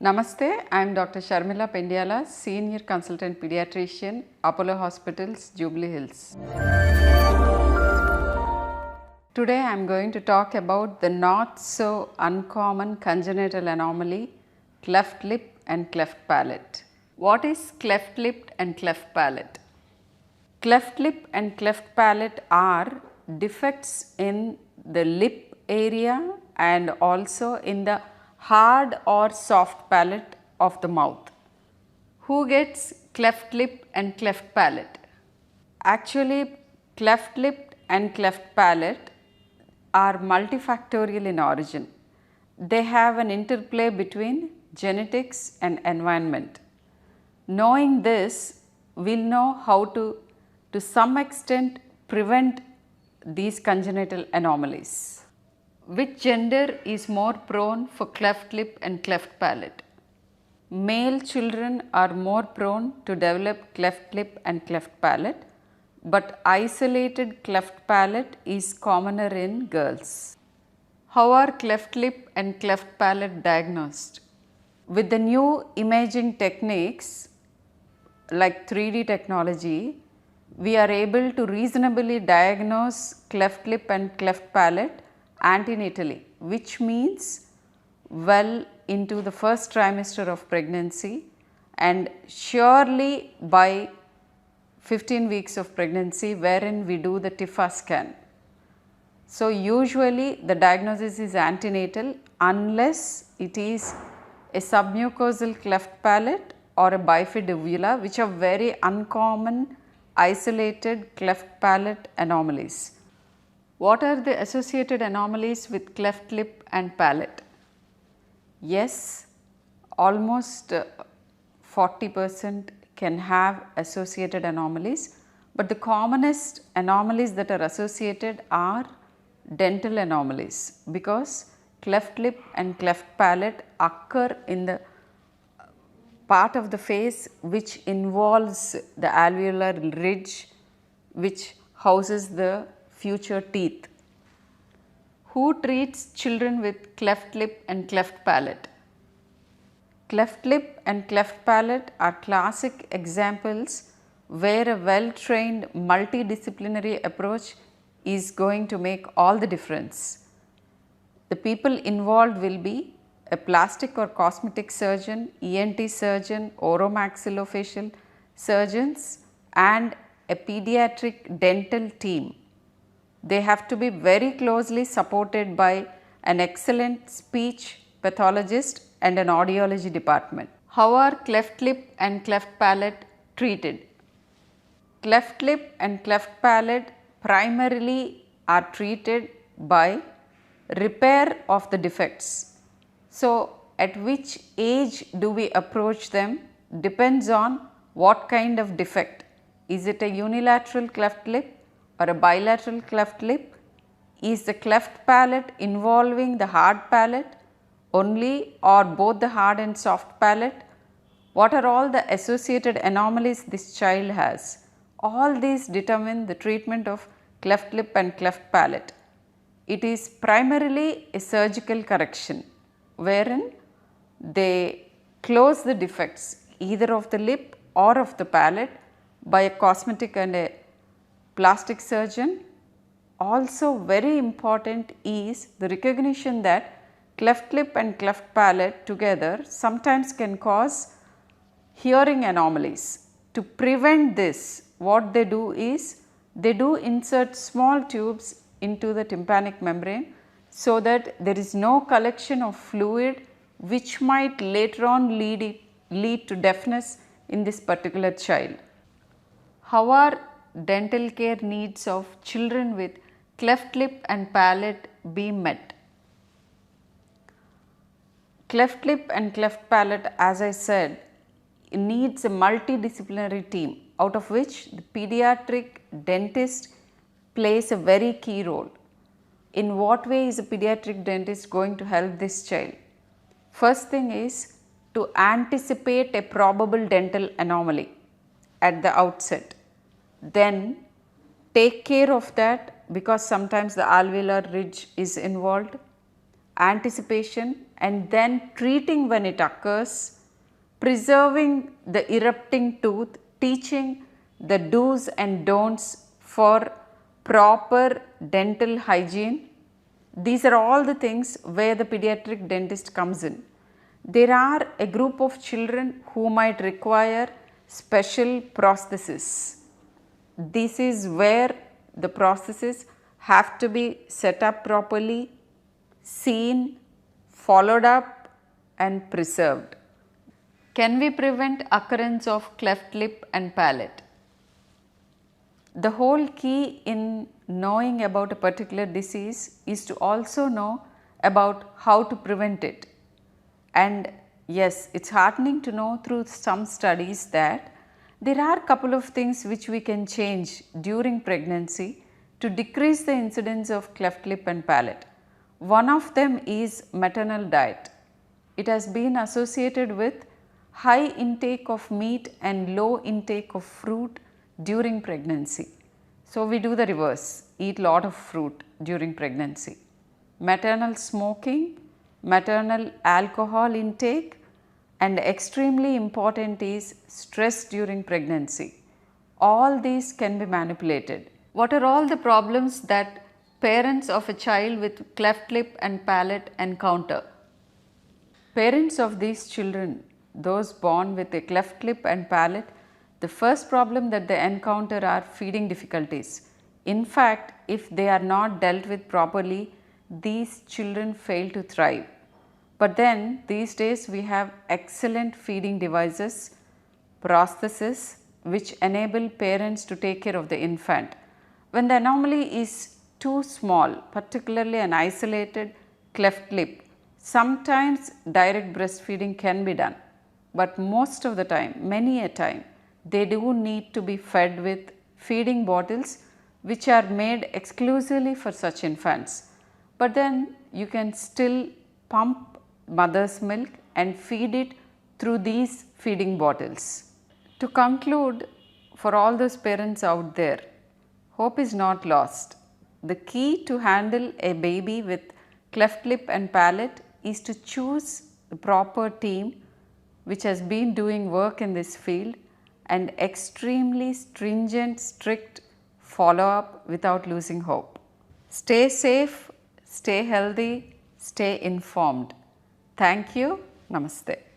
Namaste, I am Dr. Sharmila Pendyala, Senior Consultant Paediatrician, Apollo Hospitals, Jubilee Hills. Today I am going to talk about the not so uncommon congenital anomaly, cleft lip and cleft palate. What is cleft lip and cleft palate? Cleft lip and cleft palate are defects in the lip area and also in the hard or soft palate of the mouth. Who gets cleft lip and cleft palate? Actually, cleft lip and cleft palate are multifactorial in origin. They have an interplay between genetics and environment. Knowing this, we will know how to some extent prevent these congenital anomalies. Which gender is more prone for cleft lip and cleft palate? Male children are more prone to develop cleft lip and cleft palate, but isolated cleft palate is commoner in girls. How are cleft lip and cleft palate diagnosed? With the new imaging techniques like 3D technology, we are able to reasonably diagnose cleft lip and cleft palate antenatally, which means well into the first trimester of pregnancy and surely by 15 weeks of pregnancy, wherein we do the TIFA scan. So, usually the diagnosis is antenatal unless it is a submucosal cleft palate or a bifid uvula, which are very uncommon isolated cleft palate anomalies. What are the associated anomalies with cleft lip and palate? Yes, almost 40% can have associated anomalies, but the commonest anomalies that are associated are dental anomalies, because cleft lip and cleft palate occur in the part of the face which involves the alveolar ridge which houses the future teeth. Who treats children with cleft lip and cleft palate? Cleft lip and cleft palate are classic examples where a well trained multidisciplinary approach is going to make all the difference. The people involved will be a plastic or cosmetic surgeon, ENT surgeon, oromaxillofacial surgeons and a pediatric dental team. They have to be very closely supported by an excellent speech pathologist and an audiology department. How are cleft lip and cleft palate treated? Cleft lip and cleft palate primarily are treated by repair of the defects. So, at which age do we approach them depends on what kind of defect. Is it a unilateral cleft lip or a bilateral cleft lip? Is the cleft palate involving the hard palate only or both the hard and soft palate? What are all the associated anomalies this child has? All these determine the treatment of cleft lip and cleft palate. It is primarily a surgical correction wherein they close the defects either of the lip or of the palate by a cosmetic and a plastic surgeon. Also very important is the recognition that cleft lip and cleft palate together sometimes can cause hearing anomalies. To prevent this, what they do is they do insert small tubes into the tympanic membrane so that there is no collection of fluid which might later on lead to deafness in this particular child. How are dental care needs of children with cleft lip and palate be met? Cleft lip and cleft palate, as I said, needs a multidisciplinary team, out of which the pediatric dentist plays a very key role. In what way is a pediatric dentist going to help this child? First thing is to anticipate a probable dental anomaly at the outset. Then take care of that because sometimes the alveolar ridge is involved. Anticipation and then treating when it occurs, preserving the erupting tooth, teaching the do's and don'ts for proper dental hygiene. These are all the things where the pediatric dentist comes in. There are a group of children who might require special prosthesis. This is where the prosthesis have to be set up properly, seen, followed up and preserved. Can we prevent occurrence of cleft lip and palate? The whole key in knowing about a particular disease is to also know about how to prevent it. And yes, it is heartening to know through some studies that there are a couple of things which we can change during pregnancy to decrease the incidence of cleft lip and palate. One of them is maternal diet. It has been associated with high intake of meat and low intake of fruit during pregnancy. So, we do the reverse, eat lot of fruit during pregnancy. Maternal smoking, maternal alcohol intake, and extremely important is stress during pregnancy. All these can be manipulated. What are all the problems that parents of a child with cleft lip and palate encounter? Parents of these children, those born with a cleft lip and palate, the first problem that they encounter are feeding difficulties. In fact, if they are not dealt with properly, these children fail to thrive. But then these days we have excellent feeding devices, prosthesis, which enable parents to take care of the infant. When the anomaly is too small, particularly an isolated cleft lip, sometimes direct breastfeeding can be done, but most of the time, many a time, they do need to be fed with feeding bottles which are made exclusively for such infants. But then you can still pump mother's milk and feed it through these feeding bottles. To conclude, for all those parents out there, hope is not lost. The key to handle a baby with cleft lip and palate is to choose the proper team which has been doing work in this field and extremely stringent, strict follow up without losing hope. Stay safe, stay healthy, stay informed. Thank you. Namaste.